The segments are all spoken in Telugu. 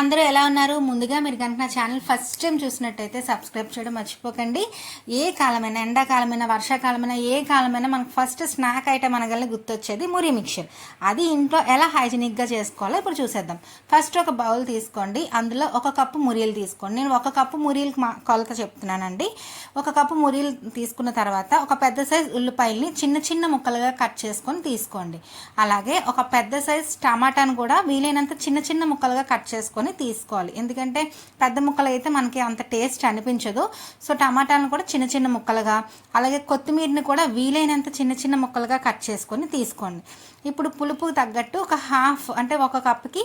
అందరూ ఎలా ఉన్నారు? ముందుగా మీరు కనుక నా ఛానల్ ఫస్ట్ టైం చూసినట్టయితే సబ్స్క్రైబ్ చేయడం మర్చిపోకండి. ఏ కాలమైనా, ఎండాకాలమైనా, వర్షాకాలమైనా, ఏ కాలమైనా మనకు ఫస్ట్ స్నాక్ ఐటమ్ అనగానే గుర్తొచ్చేది మురి మిక్చర్. అది ఇంట్లో ఎలా హైజీనిక్గా చేసుకోవాలో ఇప్పుడు చూసేద్దాం. ఫస్ట్ ఒక బౌల్ తీసుకోండి, అందులో ఒక కప్పు మురియలు తీసుకోండి. నేను ఒక కప్పు మురియలకి కొలత చెప్తున్నానండి. ఒక కప్పు మురియలు తీసుకున్న తర్వాత ఒక పెద్ద సైజ్ ఉల్లిపాయల్ని చిన్న చిన్న ముక్కలుగా కట్ చేసుకొని తీసుకోండి. అలాగే ఒక పెద్ద సైజ్ టమాటాను కూడా వీలైనంత చిన్న చిన్న ముక్కలుగా కట్ చేసుకొని తీసుకోవాలి. ఎందుకంటే పెద్ద ముక్కలు అయితే మనకి అంత టేస్ట్ అనిపించదు. సో టమాటాలను కూడా చిన్న చిన్న ముక్కలుగా, అలాగే కొత్తిమీరని కూడా వీలైనంత చిన్న చిన్న ముక్కలుగా కట్ చేసుకొని తీసుకోండి. ఇప్పుడు పులుపు తగ్గట్టు ఒక ఒక కప్కి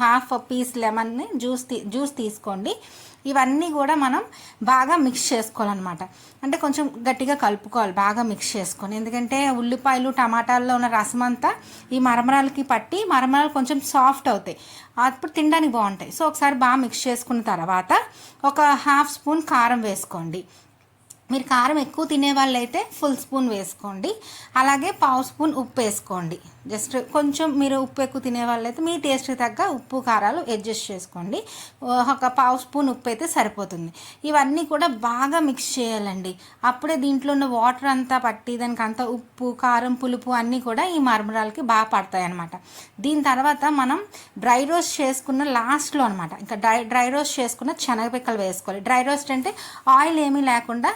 హాఫ్ పీస్ లెమన్ని జ్యూస్ తీసుకోండి. ఇవన్నీ కూడా మనం బాగా మిక్స్ చేసుకోవాలన్నమాట. అంటే కొంచెం గట్టిగా కలుపుకోవాలి, బాగా మిక్స్ చేసుకొని. ఎందుకంటే ఉల్లిపాయలు టమాటాల్లో ఉన్న రసం అంతా ఈ మరమరాలకి పట్టి మరమరాలు కొంచెం సాఫ్ట్ అవుతాయి, అప్పుడు తినడానికి బాగుంటాయి. సో ఒకసారి బాగా మిక్స్ చేసుకున్న తర్వాత ఒక హాఫ్ స్పూన్ కారం వేసుకోండి. మీరు కారం ఎక్కువ తినే వాళ్ళు అయితే ఫుల్ స్పూన్ వేసుకోండి. అలాగే పావు స్పూన్ ఉప్పు వేసుకోండి. జస్ట్ కొంచెం మీరు ఉప్పు ఎక్కువ తినే వాళ్ళు అయితే మీ టేస్ట్కి తగ్గ ఉప్పు కారాలు అడ్జస్ట్ చేసుకోండి. ఒక పావు స్పూన్ ఉప్పు అయితే సరిపోతుంది. ఇవన్నీ కూడా బాగా మిక్స్ చేయాలండి. అప్పుడే దీంట్లో ఉన్న వాటర్ అంతా పట్టి దానికి అంతా ఉప్పు కారం పులుపు అన్నీ కూడా ఈ మరమరాలకి బాగా పడతాయి అన్నమాట. దీని తర్వాత మనం డ్రై రోస్ట్ చేసుకున్న లాస్ట్లో అనమాట, ఇంకా డ్రై రోస్ట్ చేసుకున్న శనగపిక్కలు వేసుకోవాలి. డ్రై రోస్ట్ అంటే ఆయిల్ ఏమీ లేకుండా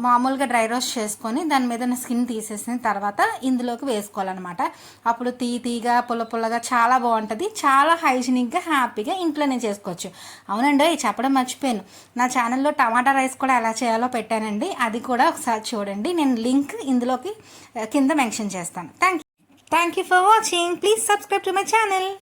మామూలుగా డ్రై రోస్ట్ చేసుకొని దాని మీద స్కిన్ తీసేసిన తర్వాత ఇందులోకి వేసుకోవాలన్నమాట. అప్పుడు తీగా పుల్లగా చాలా బాగుంటుంది. చాలా హైజీనిక్గా హ్యాపీగా ఇంట్లోనే చేసుకోవచ్చు. అవునండి, చెప్పడం మర్చిపోయాను, నా ఛానల్లో టమాటా రైస్ కూడా ఎలా చేయాలో పెట్టానండి. అది కూడా ఒకసారి చూడండి. నేను లింక్ ఇందులోకి కింద మెన్షన్ చేస్తాను. Thank you for watching. Please subscribe to my channel.